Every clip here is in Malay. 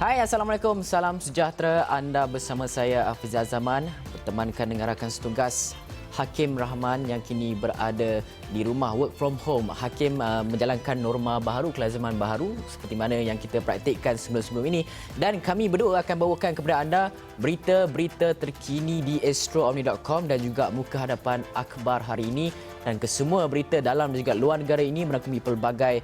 Hai, Assalamualaikum. Salam sejahtera. Anda bersama saya, Hafizah Zaman, bertemankan dengan rakan setugas Hakim Rahman yang kini berada di rumah, work from home. Hakim menjalankan norma baharu, kelaziman baharu seperti mana yang kita praktikkan sebelum-sebelum ini. Dan kami berdua akan bawakan kepada anda berita-berita terkini di astroomni.com dan juga muka hadapan akhbar hari ini. Dan kesemua berita dalam dan juga luar negara ini merangkumi pelbagai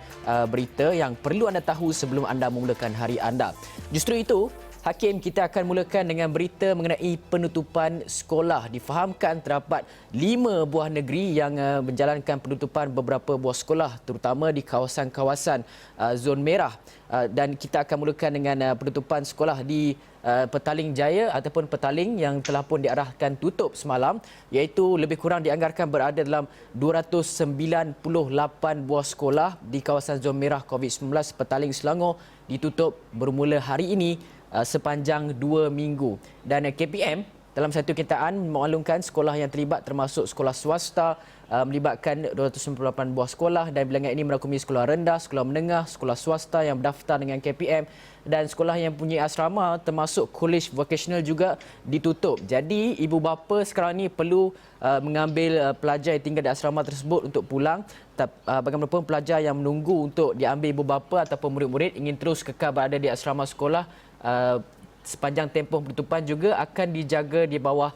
berita yang perlu anda tahu sebelum anda memulakan hari anda. Justru itu, Hakim, kita akan mulakan dengan berita mengenai penutupan sekolah. Difahamkan terdapat 5 buah negeri yang menjalankan penutupan beberapa buah sekolah, terutama di kawasan-kawasan zon merah. Dan kita akan mulakan dengan penutupan sekolah di Petaling Jaya ataupun Petaling yang telah pun diarahkan tutup semalam, iaitu lebih kurang dianggarkan berada dalam 298 buah sekolah di kawasan zon merah COVID-19 Petaling Selangor ditutup bermula hari ini sepanjang 2 minggu. Dan KPM dalam satu kenyataan memaklumkan sekolah yang terlibat termasuk sekolah swasta melibatkan 298 buah sekolah, dan bilangan ini merangkumi sekolah rendah, sekolah menengah, sekolah swasta yang berdaftar dengan KPM dan sekolah yang punya asrama termasuk college vocational juga ditutup. Jadi ibu bapa sekarang ni perlu mengambil pelajar yang tinggal di asrama tersebut untuk pulang. Bagaimanapun pelajar yang menunggu untuk diambil ibu bapa ataupun murid-murid ingin terus kekal berada di asrama sekolah sepanjang tempoh penutupan juga akan dijaga di bawah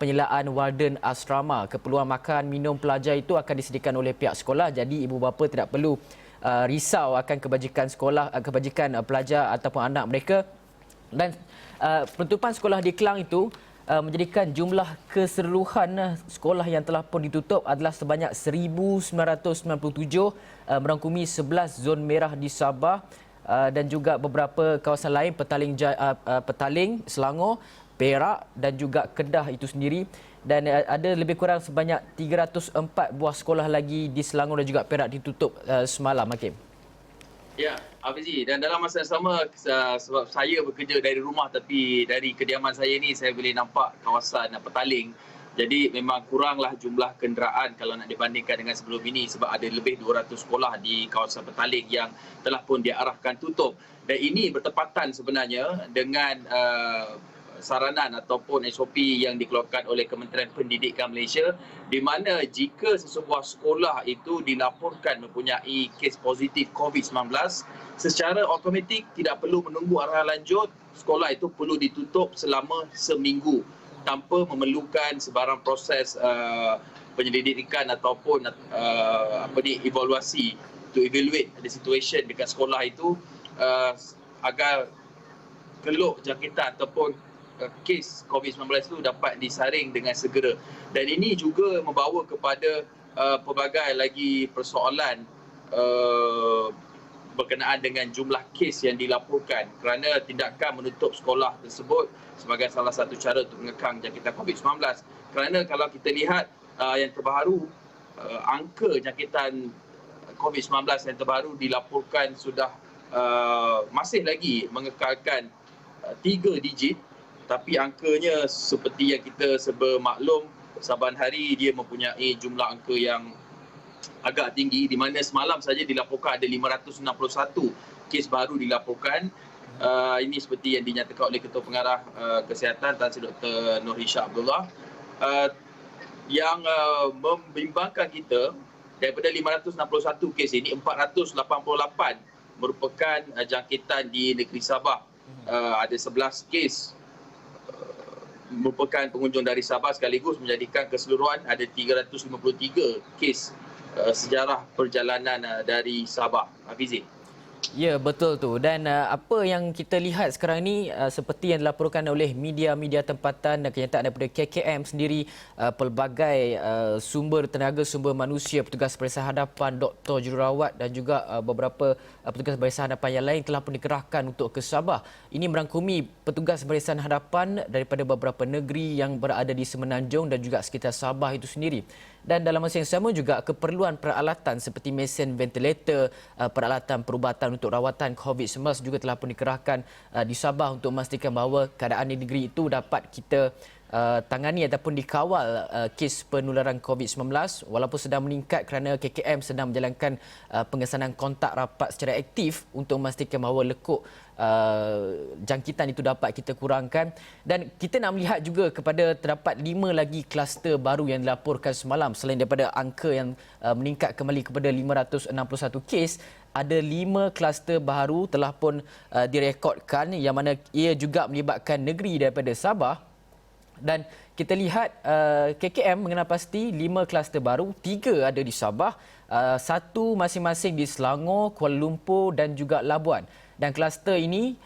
penyelaan warden asrama. Keperluan makan minum pelajar itu akan disediakan oleh pihak sekolah, jadi ibu bapa tidak perlu risau akan kebajikan sekolah, kebajikan pelajar ataupun anak mereka. Dan penutupan sekolah di Kelang itu menjadikan jumlah keseluruhan sekolah yang telah pun ditutup adalah sebanyak 1997, merangkumi 11 zon merah di Sabah dan juga beberapa kawasan lain, Petaling, Selangor, Perak dan juga Kedah itu sendiri. Dan ada lebih kurang sebanyak 304 buah sekolah lagi di Selangor dan juga Perak ditutup semalam, Hakim. Ya, Hafizi, dan dalam masa yang sama sebab saya bekerja dari rumah tapi dari kediaman saya ni saya boleh nampak kawasan Petaling. Jadi memang kuranglah jumlah kenderaan kalau nak dibandingkan dengan sebelum ini sebab ada lebih 200 sekolah di kawasan Petaling yang telah pun diarahkan tutup. Dan ini bertepatan sebenarnya dengan saranan ataupun SOP yang dikeluarkan oleh Kementerian Pendidikan Malaysia, di mana jika sesebuah sekolah itu dilaporkan mempunyai kes positif COVID-19, secara automatik tidak perlu menunggu arahan lanjut, sekolah itu perlu ditutup selama seminggu tanpa memerlukan sebarang proses penyelidikan ataupun evaluasi to evaluate the situation dekat sekolah itu agar keluk jangkitan ataupun kes COVID-19 itu dapat disaring dengan segera. Dan ini juga membawa kepada pelbagai lagi persoalan berkenaan dengan jumlah kes yang dilaporkan, kerana tindakan menutup sekolah tersebut sebagai salah satu cara untuk mengekang jangkitan COVID-19. Kerana kalau kita lihat yang terbaru, angka jangkitan COVID-19 yang terbaru dilaporkan sudah masih lagi mengekalkan 3 digit, tapi angkanya seperti yang kita serba maklum, saban hari dia mempunyai jumlah angka yang agak tinggi, di mana semalam saja dilaporkan ada 561 kes baru dilaporkan. Ini seperti yang dinyatakan oleh Ketua Pengarah Kesihatan Tan Sri Dr. Nurhisha Abdullah, yang membimbangkan kita daripada 561 kes ini 488 merupakan jangkitan di negeri Sabah. Ada 11 kes merupakan pengunjung dari Sabah, sekaligus menjadikan keseluruhan ada 353 kes sejarah perjalanan dari Sabah. Hafizi. Ya, betul tu. Dan apa yang kita lihat sekarang ini seperti yang dilaporkan oleh media-media tempatan dan kenyataan daripada KKM sendiri, pelbagai sumber tenaga, sumber manusia, petugas barisan hadapan, doktor, jururawat dan juga beberapa petugas barisan hadapan yang lain telah pun dikerahkan untuk ke Sabah. Ini merangkumi petugas barisan hadapan daripada beberapa negeri yang berada di Semenanjung dan juga sekitar Sabah itu sendiri. Dan dalam masa yang sama juga keperluan peralatan seperti mesin ventilator, peralatan perubatan untuk rawatan COVID-19 juga telah pun dikerahkan di Sabah untuk memastikan bahawa keadaan di negeri itu dapat kita tangani ataupun dikawal kes penularan COVID-19 walaupun sedang meningkat kerana KKM sedang menjalankan pengesanan kontak rapat secara aktif untuk memastikan bahawa lekuk jangkitan itu dapat kita kurangkan. Dan kita nak melihat juga kepada terdapat 5 lagi kluster baru yang dilaporkan semalam selain daripada angka yang meningkat kembali kepada 561 kes. Ada 5 kluster baru telah pun direkodkan yang mana ia juga melibatkan negeri daripada Sabah. Dan kita lihat KKM mengenal pasti 5 kluster baru, 3 ada di Sabah, 1 masing-masing di Selangor, Kuala Lumpur dan juga Labuan. Dan kluster ini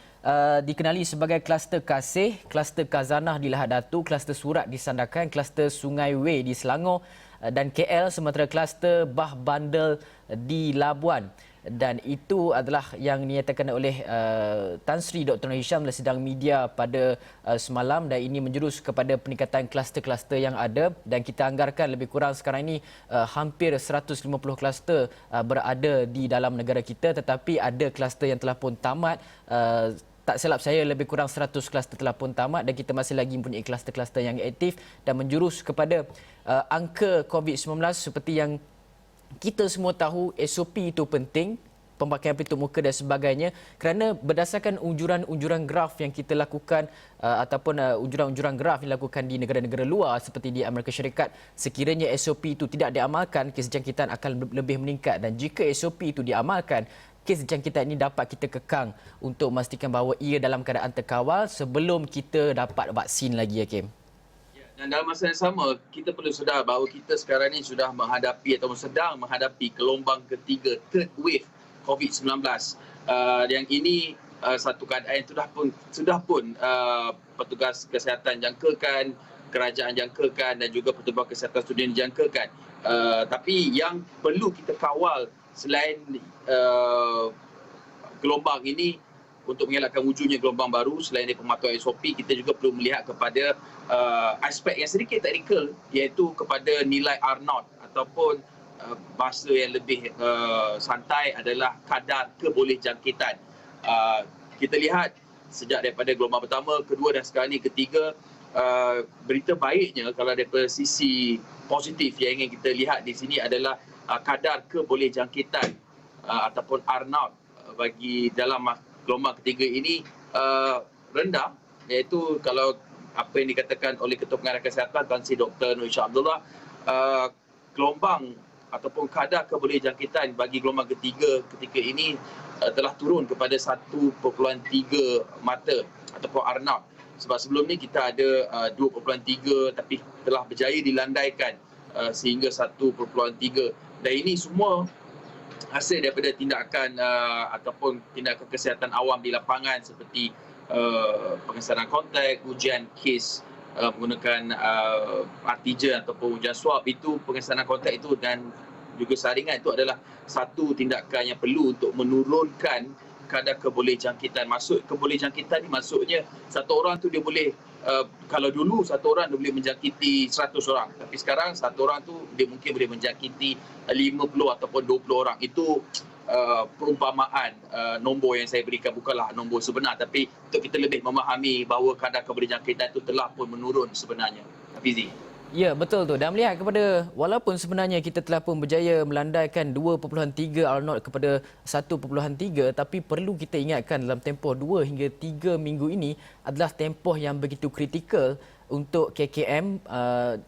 dikenali sebagai kluster Kasih, kluster Khazanah di Lahad Datu, kluster Surat di Sandakan, kluster Sungai Wei di Selangor dan KL sementara kluster Bah Bandel di Labuan. Dan itu adalah yang dinyatakan oleh Tan Sri Dr. Nur Hisham dalam sidang media pada semalam, dan ini menjurus kepada peningkatan kluster-kluster yang ada, dan kita anggarkan lebih kurang sekarang ini hampir 150 kluster berada di dalam negara kita, tetapi ada kluster yang telah pun tamat. Tak silap saya lebih kurang 100 kluster telah pun tamat dan kita masih lagi mempunyai kluster-kluster yang aktif dan menjurus kepada angka COVID-19 seperti yang kita semua tahu. SOP itu penting, pemakaian pelitup muka dan sebagainya, kerana berdasarkan unjuran-unjuran graf yang kita lakukan ataupun unjuran-unjuran graf yang dilakukan di negara-negara luar seperti di Amerika Syarikat, sekiranya SOP itu tidak diamalkan, kes jangkitan akan lebih meningkat, dan jika SOP itu diamalkan, kes jangkitan ini dapat kita kekang untuk memastikan bahawa ia dalam keadaan terkawal sebelum kita dapat vaksin lagi, Hakim. Dan dalam masa yang sama, kita perlu sedar bahawa kita sekarang ini sudah menghadapi atau sedang menghadapi gelombang ketiga, third wave COVID-19. Yang ini satu keadaan yang sudah pun petugas kesihatan jangkakan, kerajaan jangkakan dan juga pertubuhan kesihatan student jangkakan. Tapi yang perlu kita kawal selain gelombang ini, untuk mengelakkan wujudnya gelombang baru, selain dari pematuhan SOP, kita juga perlu melihat kepada aspek yang sedikit teknikal, iaitu kepada nilai R0 ataupun bahasa yang lebih santai adalah kadar kebolehjangkitan. Kita lihat sejak daripada gelombang pertama, kedua dan sekarang ini ketiga, berita baiknya kalau daripada sisi positif yang ingin kita lihat di sini adalah kadar kebolehjangkitan ataupun R0 bagi dalam gelombang ketiga ini rendah, iaitu kalau apa yang dikatakan oleh Ketua Pengarah Kesihatan Tan Sri Dr. Nur Hisham Abdullah, gelombang ataupun kadar kebolehjangkitan bagi gelombang ketiga ketika ini telah turun kepada 1.3 mata ataupun R0. Sebab sebelum ni kita ada 2.3 tapi telah berjaya dilandaikan sehingga 1.3, dan ini semua hasil daripada tindakan ataupun tindakan kesihatan awam di lapangan seperti pengesanan kontak, ujian kes menggunakan antigen ataupun ujian swab. Itu pengesanan kontak itu dan juga saringan itu adalah satu tindakan yang perlu untuk menurunkan kadar kebolehjangkitan. Maksud kebolehjangkitan ni maksudnya satu orang tu dia boleh, kalau dulu satu orang dia boleh menjangkiti 100 orang, tapi sekarang satu orang tu dia mungkin boleh menjangkiti 50 ataupun 20 orang. Itu perumpamaan nombor yang saya berikan, bukanlah nombor sebenar, tapi untuk kita lebih memahami bahawa kadar kebolehjangkitan itu telah pun menurun sebenarnya. Hafizi. Ya, betul tu. Dan melihat kepada walaupun sebenarnya kita telah pun berjaya melandaikan 2.3 R0 kepada 1.3, tapi perlu kita ingatkan dalam tempoh 2 hingga 3 minggu ini adalah tempoh yang begitu kritikal untuk KKM,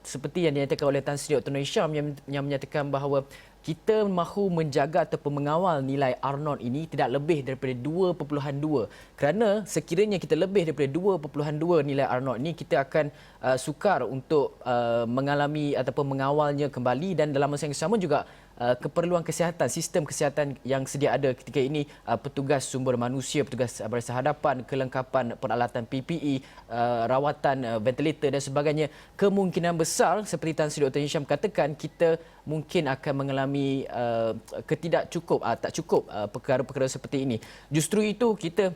seperti yang dinyatakan oleh Tan Sri Dr. Nur Hisham yang menyatakan bahawa kita mahu menjaga ataupun mengawal nilai R0 ini tidak lebih daripada 2.2. Kerana sekiranya kita lebih daripada 2.2 nilai R0 ini, kita akan sukar untuk mengalami ataupun mengawalnya kembali, dan dalam masa yang sama juga keperluan kesihatan, sistem kesihatan yang sedia ada ketika ini, petugas sumber manusia, petugas barisan hadapan, kelengkapan peralatan PPE, rawatan ventilator dan sebagainya, kemungkinan besar seperti Tan Sri Dr. Hisham katakan, kita mungkin akan mengalami tak cukup perkara-perkara seperti ini. Justru itu kita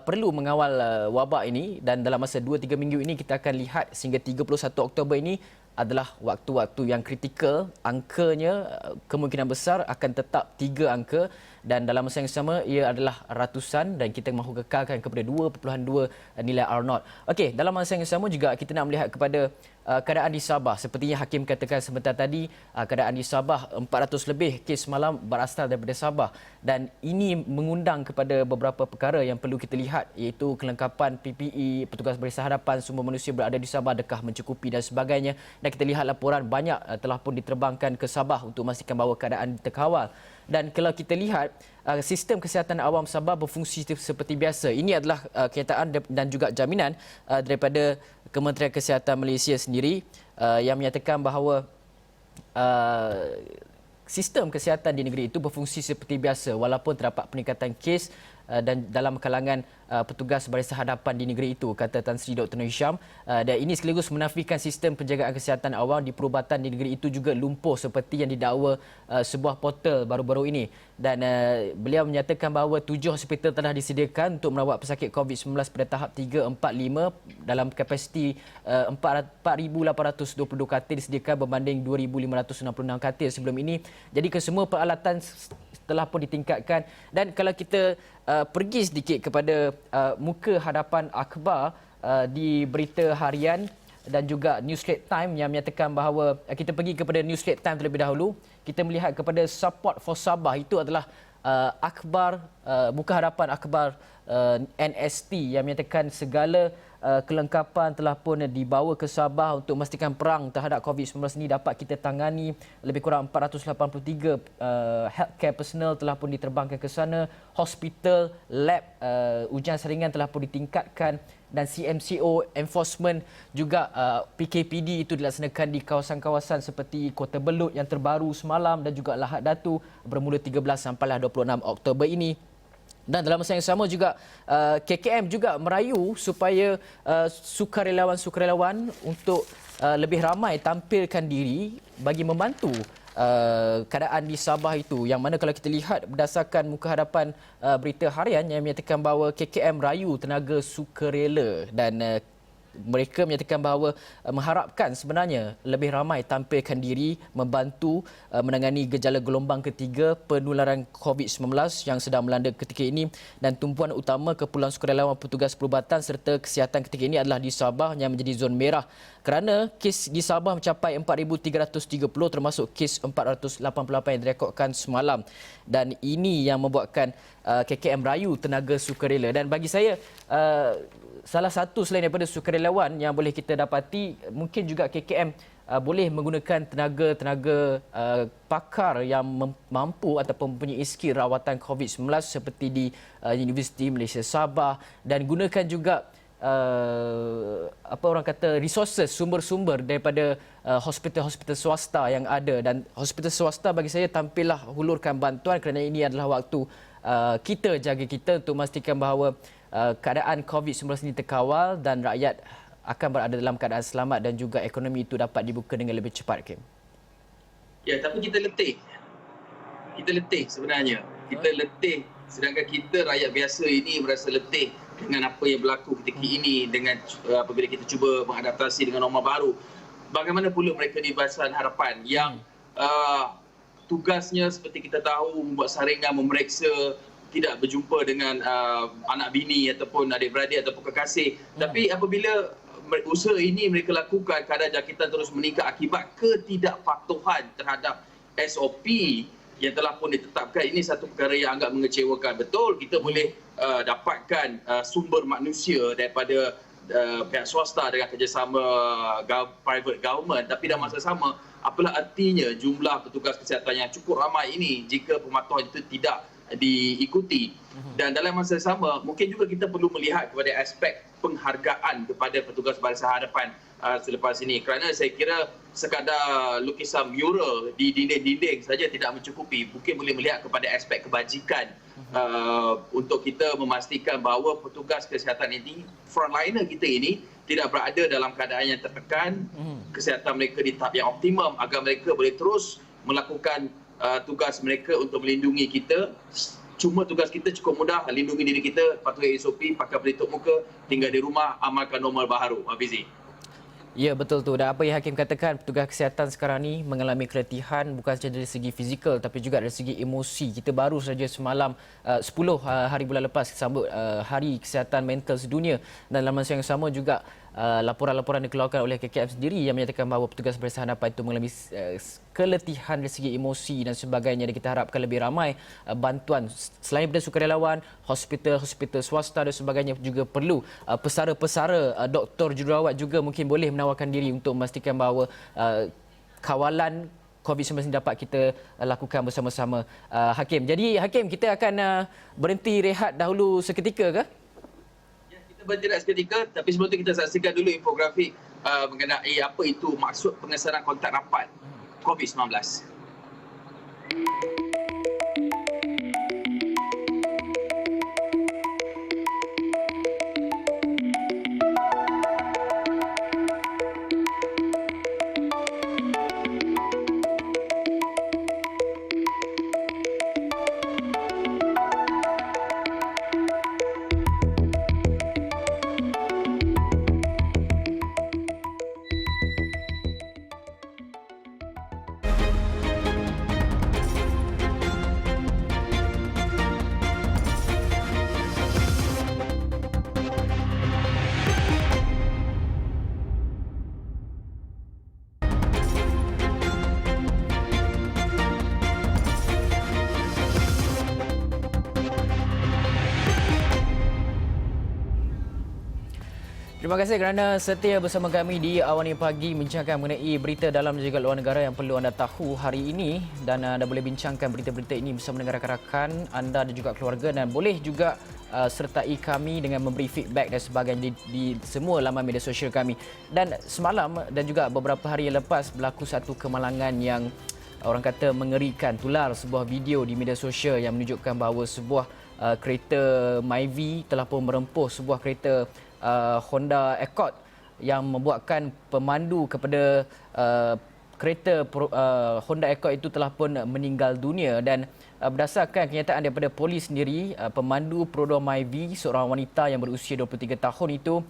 perlu mengawal wabak ini, dan dalam masa 2-3 minggu ini kita akan lihat sehingga 31 Oktober ini adalah waktu-waktu yang kritikal. Angkanya kemungkinan besar akan tetap 3 angka dan dalam masa yang sama ia adalah ratusan dan kita mahu kekalkan kepada 2.2 nilai R0. Okey, dalam masa yang sama juga kita nak melihat kepada keadaan di Sabah. Sepertinya Hakim katakan sebentar tadi, keadaan di Sabah 400 lebih kes malam berasal daripada Sabah dan ini mengundang kepada beberapa perkara yang perlu kita lihat, iaitu kelengkapan PPE, petugas barisan hadapan, sumber manusia berada di Sabah adakah mencukupi dan sebagainya. Dan kita lihat laporan banyak telah pun diterbangkan ke Sabah untuk memastikan bahawa keadaan terkawal. Dan kalau kita lihat sistem kesihatan awam Sabah berfungsi seperti biasa. Ini adalah kenyataan dan juga jaminan daripada Kementerian Kesihatan Malaysia sendiri yang menyatakan bahawa sistem kesihatan di negeri itu berfungsi seperti biasa walaupun terdapat peningkatan kes dan dalam kalangan petugas barisan hadapan di negeri itu, kata Tan Sri Dr. Nur Hisham. Dan ini sekaligus menafikan sistem penjagaan kesihatan awam di perubatan di negeri itu juga lumpuh seperti yang didakwa sebuah portal baru-baru ini. Dan beliau menyatakan bahawa 7 hospital telah disediakan untuk merawat pesakit COVID-19 pada tahap 3, 4, 5 dalam kapasiti 4,822 katil disediakan berbanding 2,566 katil sebelum ini. Jadi kesemua peralatan telah pun ditingkatkan. Dan kalau kita pergi sedikit kepada muka hadapan akhbar di berita harian dan juga New Straits Times yang menyatakan bahawa kita pergi kepada New Straits Times terlebih dahulu, kita melihat kepada Support for Sabah. Itu adalah akhbar muka hadapan akhbar NST yang menyatakan segala kelengkapan telah pun dibawa ke Sabah untuk memastikan perang terhadap COVID-19 ini dapat kita tangani. Lebih kurang 483 healthcare personnel telah pun diterbangkan ke sana. Hospital, lab, ujian saringan telah pun ditingkatkan dan CMCO enforcement juga PKPD itu dilaksanakan di kawasan-kawasan seperti Kota Belud yang terbaru semalam dan juga Lahad Datu bermula 13 sampailah 26 Oktober ini. Dan dalam masa yang sama juga KKM juga merayu supaya sukarelawan-sukarelawan untuk lebih ramai tampilkan diri bagi membantu keadaan di Sabah itu, yang mana kalau kita lihat berdasarkan muka hadapan berita harian yang menyatakan bahawa KKM rayu tenaga sukarela dan mereka menyatakan bahawa mengharapkan sebenarnya lebih ramai tampilkan diri membantu menangani gejala gelombang ketiga penularan COVID-19 yang sedang melanda ketika ini, dan tumpuan utama keperluan sukarelawan petugas perubatan serta kesihatan ketika ini adalah di Sabah yang menjadi zon merah kerana kes di Sabah mencapai 4,330 termasuk kes 488 yang direkodkan semalam, dan ini yang membuatkan KKM rayu tenaga sukarela. Dan bagi saya salah satu selain daripada sukarelawan yang boleh kita dapati, mungkin juga KKM boleh menggunakan tenaga-tenaga pakar yang mampu ataupun mempunyai skill rawatan COVID-19 seperti di Universiti Malaysia Sabah, dan gunakan juga apa orang kata resources, sumber-sumber daripada hospital-hospital swasta yang ada. Dan hospital swasta bagi saya tampillah hulurkan bantuan kerana ini adalah waktu kita jaga kita untuk memastikan bahawa keadaan COVID-19 ini terkawal dan rakyat akan berada dalam keadaan selamat dan juga ekonomi itu dapat dibuka dengan lebih cepat, Kim. Ya, tapi kita letih. Kita letih sebenarnya. Kita letih. Sedangkan kita rakyat biasa ini merasa letih dengan apa yang berlaku ketika ini, dengan apabila kita cuba mengadaptasi dengan norma baru. Bagaimana pula mereka di Barisan Harapan yang tugasnya seperti kita tahu membuat saringan, memeriksa, tidak berjumpa dengan anak bini ataupun adik-beradik ataupun kekasih. Tapi apabila usaha ini mereka lakukan, kadar jangkitan terus meningkat akibat ketidakpatuhan terhadap SOP yang telah pun ditetapkan. Ini satu perkara yang agak mengecewakan. Betul, kita boleh dapatkan sumber manusia daripada pihak swasta dengan kerjasama private government, tapi dalam masa sama, apalah artinya jumlah petugas kesihatan yang cukup ramai ini jika pematuhan itu tidak diikuti. Dan dalam masa sama, mungkin juga kita perlu melihat kepada aspek penghargaan kepada petugas barisan hadapan selepas ini, kerana saya kira sekadar lukisan mural di dinding-dinding saja tidak mencukupi. Mungkin boleh melihat kepada aspek kebajikan untuk kita memastikan bahawa petugas kesihatan ini, frontliner kita ini, tidak berada dalam keadaan yang tertekan, kesihatan mereka di tahap yang optimum agar mereka boleh terus melakukan tugas mereka untuk melindungi kita. Cuma tugas kita cukup mudah, lindungi diri kita, patuhi SOP, pakai pelitup muka, tinggal di rumah, amalkan normal baharu. Hafizi. Ya, betul tu. Dan apa yang Hakim katakan, petugas kesihatan sekarang ni mengalami keletihan bukan sahaja dari segi fizikal tapi juga dari segi emosi. Kita baru saja semalam 10 hari bulan lepas sambut Hari Kesihatan Mental Sedunia, dan dalam masa yang sama juga laporan-laporan dikeluarkan oleh KKM sendiri yang menyatakan bahawa petugas barisan hadapan itu mengalami keletihan dari segi emosi dan sebagainya, dan kita harapkan lebih ramai bantuan selain daripada sukarelawan, hospital swasta dan sebagainya juga perlu pesara-pesara doktor jururawat juga mungkin boleh menawarkan diri untuk memastikan bahawa kawalan COVID-19 dapat kita lakukan bersama-sama. Hakim. Jadi Hakim, kita akan berhenti rehat dahulu seketika ke? Ya, kita berhenti seketika, tapi sebelum itu kita saksikan dulu infografik mengenai apa itu maksud pengesaran kontak rapat COVID-19. Terima kasih kerana setia bersama kami di Awani Pagi membincangkan mengenai berita dalam dan juga luar negara yang perlu anda tahu hari ini, dan anda boleh bincangkan berita-berita ini bersama dengan rakan-rakan anda dan juga keluarga, dan boleh juga sertai kami dengan memberi feedback dan sebagainya di semua laman media sosial kami. Dan semalam dan juga beberapa hari yang lepas berlaku satu kemalangan yang orang kata mengerikan. Tular sebuah video di media sosial yang menunjukkan bahawa sebuah kereta Myvi telah pun merempuh sebuah kereta Honda Accord yang membuatkan pemandu kepada kereta Honda Accord itu telah pun meninggal dunia. Dan berdasarkan kenyataan daripada polis sendiri, pemandu Perodor Myvi, seorang wanita yang berusia 23 tahun itu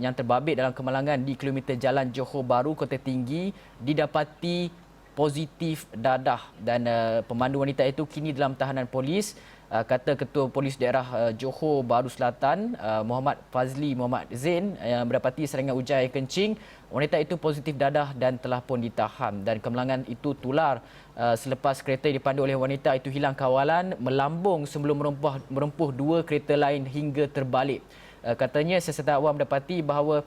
yang terbabit dalam kemalangan di kilometer Jalan Johor Bahru, Kota Tinggi, didapati positif dadah, dan pemandu wanita itu kini dalam tahanan polis. Kata Ketua Polis Daerah Johor Bahru Selatan, Muhammad Fazli Muhammad Zain, yang mendapati serangan ujar yang kencing. Wanita itu positif dadah dan telah pun ditahan. Dan kemalangan itu tular selepas kereta yang dipandu oleh wanita itu hilang kawalan, melambung sebelum merempuh dua kereta lain hingga terbalik. Katanya siasatan awam mendapati bahawa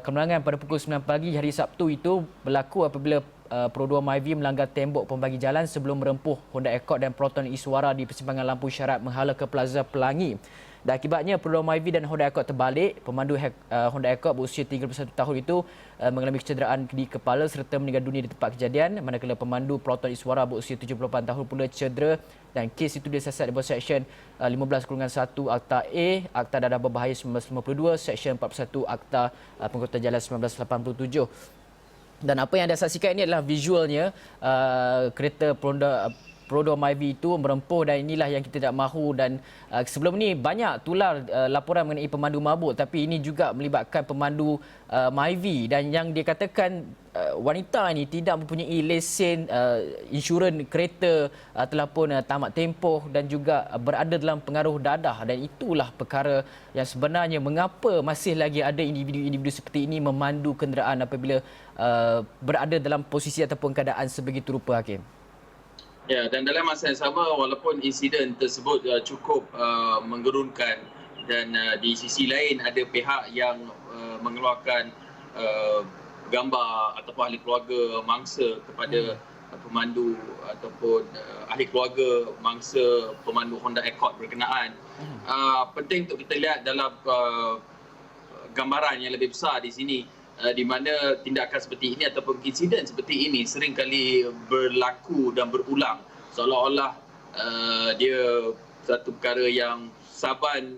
kemalangan pada pukul 9 pagi hari Sabtu itu berlaku apabila Perodor Myvi melanggar tembok pembagi jalan sebelum merempuh Honda Accord dan Proton Iswara di persimpangan lampu syarat menghala ke Plaza Pelangi. Dan akibatnya Perodor Myvi dan Honda Accord terbalik. Pemandu Honda Accord berusia 31 tahun itu mengalami kecederaan di kepala serta meninggal dunia di tempat kejadian, manakala pemandu Proton Iswara berusia 78 tahun pula cedera, dan kes itu disiasat di bawah Seksyen 15/1 Akta A, Akta Dadah Berbahaya 1952, Seksyen 41 Akta Pengangkutan Jalan 1987. Dan apa yang anda saksikan ini adalah visualnya kereta Perodor Myvi itu merempuh, dan inilah yang kita tak mahu. Dan sebelum ini banyak tular laporan mengenai pemandu mabuk, tapi ini juga melibatkan pemandu Myvi, dan yang dikatakan wanita ini tidak mempunyai lesen insurans kereta, telah pun tamat tempoh dan juga berada dalam pengaruh dadah. Dan itulah perkara yang sebenarnya mengapa masih lagi ada individu-individu seperti ini memandu kenderaan apabila berada dalam posisi ataupun keadaan sebegitu rupa, Hakim. Ya, dan dalam masa yang sama, walaupun insiden tersebut cukup menggerunkan, dan di sisi lain ada pihak yang mengeluarkan gambar ataupun ahli keluarga mangsa kepada pemandu ataupun ahli keluarga mangsa pemandu Honda Accord berkenaan. Penting untuk kita lihat dalam gambaran yang lebih besar di sini, di mana tindakan seperti ini ataupun insiden seperti ini seringkali berlaku dan berulang, seolah-olah dia satu perkara yang saban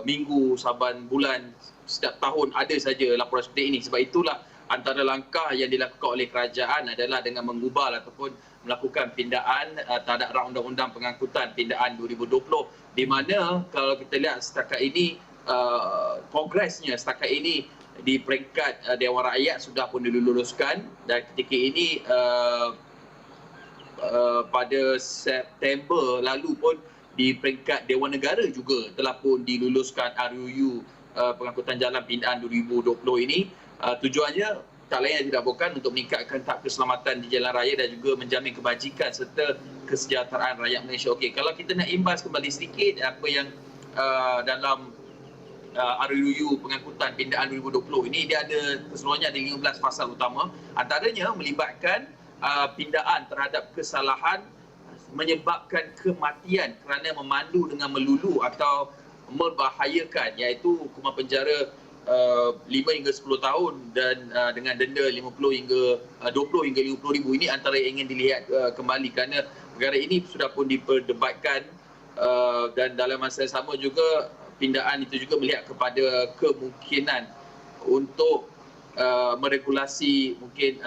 minggu, saban bulan, setiap tahun ada saja laporan seperti ini. Sebab itulah antara langkah yang dilakukan oleh kerajaan adalah dengan mengubal ataupun melakukan pindaan terhadap rang undang-undang pengangkutan pindaan 2020, di mana kalau kita lihat setakat ini progresnya setakat ini di peringkat Dewan Rakyat sudah pun diluluskan, dan ketika ini pada September lalu pun di peringkat Dewan Negara juga telah pun diluluskan RUU Pengangkutan Jalan Pindaan 2020 ini. Tujuannya tak lain dan tidak bukan untuk meningkatkan tahap keselamatan di jalan raya dan juga menjamin kebajikan serta kesejahteraan rakyat Malaysia. Okey, kalau kita nak imbas kembali sedikit apa yang dalam RUU Pengangkutan Pindaan 2020 ini, dia ada keseluruhannya ada 15 pasal utama, antaranya melibatkan pindaan terhadap kesalahan menyebabkan kematian kerana memandu dengan melulu atau membahayakan, iaitu hukuman penjara 5 hingga 10 tahun dan dengan denda 50 hingga 20 hingga 50 ribu. Ini antara yang ingin dilihat kembali kerana perkara ini sudah pun diperdebatkan, dan dalam masa yang sama juga pindaan itu juga melihat kepada kemungkinan untuk meregulasi mungkin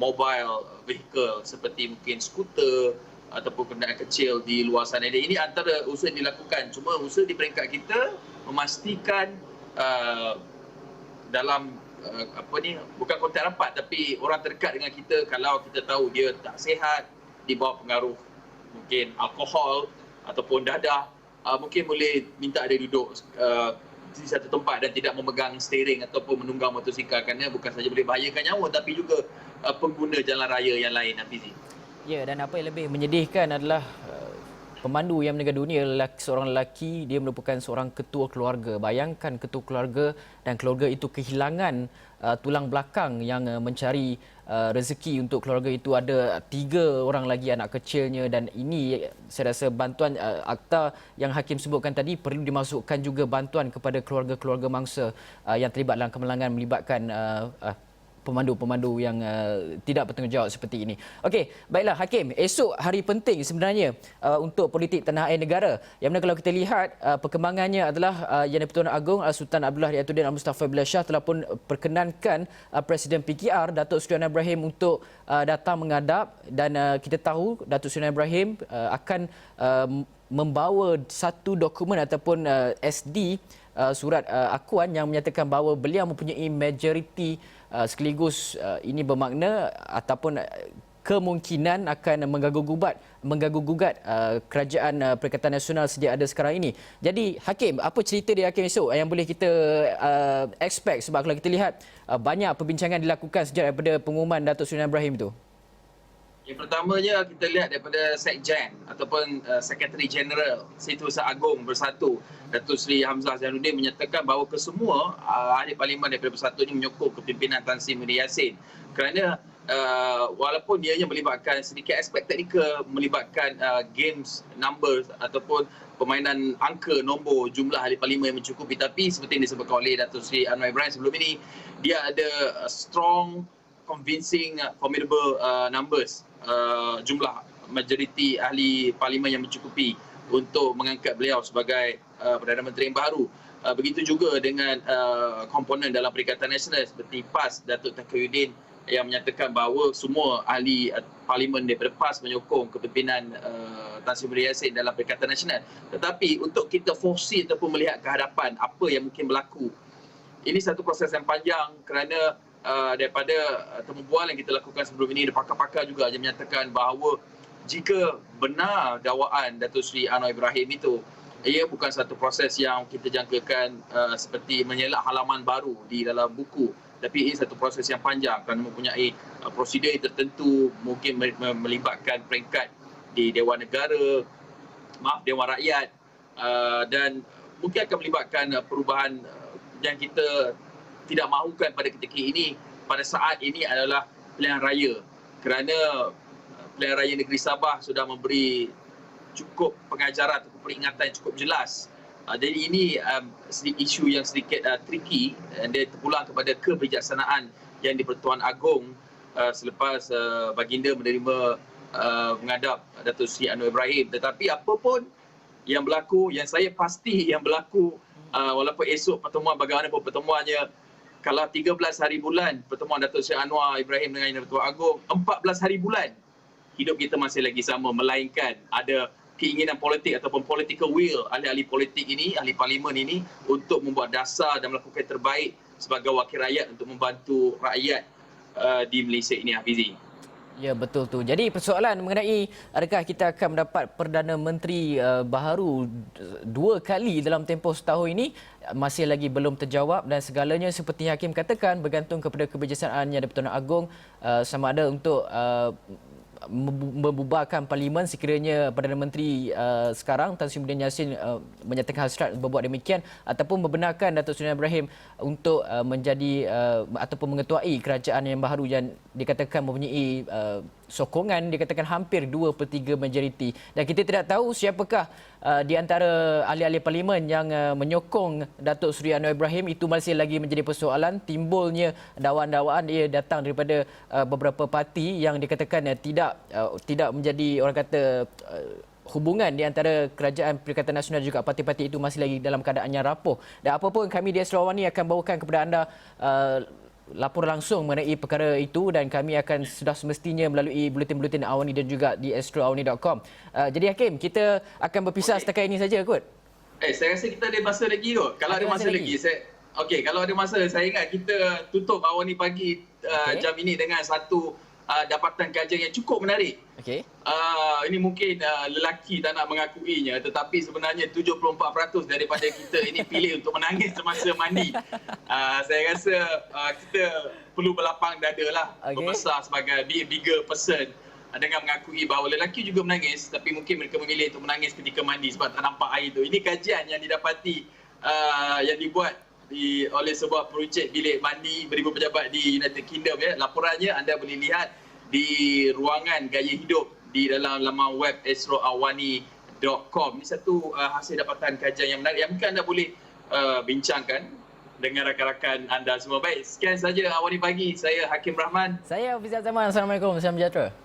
mobile vehicle seperti mungkin skuter ataupun kenderaan kecil di luar sana. Dan ini antara usaha yang dilakukan. Cuma usaha di peringkat kita memastikan dalam bukan konteks rapat, tapi orang terdekat dengan kita, kalau kita tahu dia tak sihat, di bawah pengaruh mungkin alkohol ataupun dadah, mungkin boleh minta dia duduk di satu tempat dan tidak memegang steering ataupun menunggang motosikal, kerana bukan saja boleh bahayakan nyawa tapi juga pengguna jalan raya yang lain, Hafizi. Ya, dan apa yang lebih menyedihkan adalah pemandu yang meninggal dunia seorang lelaki, dia merupakan seorang ketua keluarga. Bayangkan ketua keluarga dan keluarga itu kehilangan tulang belakang yang mencari rezeki untuk keluarga itu. Ada 3 orang lagi anak kecilnya, dan ini saya rasa bantuan akta yang Hakim sebutkan tadi perlu dimasukkan juga bantuan kepada keluarga-keluarga mangsa yang terlibat dalam kemalangan melibatkan pemandu-pemandu yang tidak bertanggungjawab seperti ini. Okey, baiklah Hakim, esok hari penting sebenarnya untuk politik tanah air negara. Yang mana kalau kita lihat perkembangannya adalah Yang di-Pertuan Agong Sultan Abdullah Riyatuddin Al-Mustafa Billah Shah telah pun perkenankan Presiden PKR Datuk Seri Anwar Ibrahim untuk datang menghadap, dan kita tahu Datuk Seri Anwar Ibrahim akan membawa satu dokumen ataupun SD, surat akuan yang menyatakan bahawa beliau mempunyai majoriti, sekaligus ini bermakna ataupun kemungkinan akan mengganggu-gugat kerajaan Perikatan Nasional sedia ada sekarang ini. Jadi Hakim, apa cerita di Hakim esok yang boleh kita expect? Sebab kalau kita lihat banyak perbincangan dilakukan sejak daripada pengumuman Datuk Seri Ibrahim itu. Yang pertamanya kita lihat daripada Sekjen ataupun Sekretari Jeneral Setiausaha Agong Bersatu, Datuk Seri Hamzah Zainuddin menyatakan bahawa kesemua ahli parlimen daripada Bersatu ini menyokong kepimpinan Tan Sri Muhyiddin Yassin, kerana walaupun ianya melibatkan sedikit aspek teknikal, melibatkan games numbers ataupun permainan angka nombor jumlah ahli parlimen yang mencukupi, tapi seperti yang disebutkan oleh Datuk Seri Anwar Ibrahim sebelum ini, dia ada strong, convincing, formidable numbers, jumlah majoriti ahli parlimen yang mencukupi untuk mengangkat beliau sebagai Perdana Menteri yang baru. Begitu juga dengan komponen dalam Perikatan Nasional seperti PAS, Datuk Taqiyuddin, yang menyatakan bahawa semua ahli parlimen daripada PAS menyokong kepimpinan Tan Sri Muhyiddin Yassin dalam Perikatan Nasional. Tetapi untuk kita foresee ataupun melihat ke hadapan apa yang mungkin berlaku, ini satu proses yang panjang, kerana daripada temu bual yang kita lakukan sebelum ini, pakar-pakar juga yang menyatakan bahawa jika benar dakwaan Datuk Seri Anwar Ibrahim itu, ia bukan satu proses yang kita jangkakan seperti menyelak halaman baru di dalam buku, tapi ini satu proses yang panjang kerana mempunyai prosedur yang tertentu, mungkin melibatkan peringkat di Dewan Negara, Dewan Rakyat, dan mungkin akan melibatkan perubahan yang kita tidak mahukan pada ketika ini. Pada saat ini adalah pilihan raya, kerana pilihan raya negeri Sabah sudah memberi cukup pengajaran atau peringatan cukup jelas. Jadi ini isu yang sedikit tricky, dan dia terpulang kepada kebijaksanaan Yang di-Pertuan Agong selepas baginda menerima menghadap Datuk Seri Anwar Ibrahim. Tetapi apapun yang berlaku, yang saya pasti yang berlaku, walaupun esok pertemuan bagaimanapun pertemuannya, kalau 13 hari bulan pertemuan Datuk Seri Anwar Ibrahim dengan Yang di-Pertuan Agong, 14 hari bulan hidup kita masih lagi sama, melainkan ada keinginan politik ataupun political will ahli-ahli politik ini, ahli parlimen ini, untuk membuat dasar dan melakukan terbaik sebagai wakil rakyat untuk membantu rakyat di Malaysia ini, Hafizi. Ya, betul tu. Jadi persoalan mengenai adakah kita akan mendapat Perdana Menteri baharu 2 kali dalam tempoh setahun ini masih lagi belum terjawab, dan segalanya seperti Hakim katakan bergantung kepada kebijaksanaan Yang di-Pertuan Agong sama ada untuk membubarkan parlimen sekiranya Perdana Menteri sekarang Tan Sri Muhyiddin Yassin menyatakan hasrat berbuat demikian, ataupun membenarkan Datuk Seri Ibrahim untuk menjadi ataupun mengetuai kerajaan yang baru yang dikatakan mempunyai sokongan, dikatakan hampir 2/3 majoriti. Dan kita tidak tahu siapakah di antara ahli-ahli parlimen yang menyokong Datuk Seri Anwar Ibrahim. Itu masih lagi menjadi persoalan. Timbulnya dakwaan-dakwaan ia datang daripada beberapa parti yang dikatakan tidak menjadi, orang kata, hubungan di antara Kerajaan Perikatan Nasional juga parti-parti itu masih lagi dalam keadaan yang rapuh. Dan apa pun kami di Astro Awani akan bawakan kepada anda lapor langsung mengenai perkara itu, dan kami akan sudah semestinya melalui buletin-buletin Awani dan juga di astroawani.com. Jadi Hakim, kita akan berpisah setakat ini saja kot. Saya rasa kita ada masa lagi kot. Kalau ada masa lagi. Kalau ada masa, saya ingat kita tutup Awani Pagi jam ini dengan satu dapatan kajian yang cukup menarik. Ini mungkin lelaki tak nak mengakuinya, tetapi sebenarnya 74% daripada kita ini pilih untuk menangis semasa mandi. Saya rasa kita perlu berlapang dada lah, berbesar sebagai bigger person dengan mengakui bahawa lelaki juga menangis, tapi mungkin mereka memilih untuk menangis ketika mandi sebab tak nampak air itu. Ini kajian yang didapati, yang dibuat oleh sebuah projek bilik mandi beribu pejabat di United Kingdom. Laporannya anda boleh lihat di ruangan gaya hidup di dalam laman web astroawani.com. Ini satu hasil dapatan kajian yang menarik yang mungkin anda boleh bincangkan dengan rakan-rakan anda semua. Baik, sekian saja Awani Pagi. Saya Hakim Rahman. Saya Hafiz Zaman. Assalamualaikum. Salam sejahtera.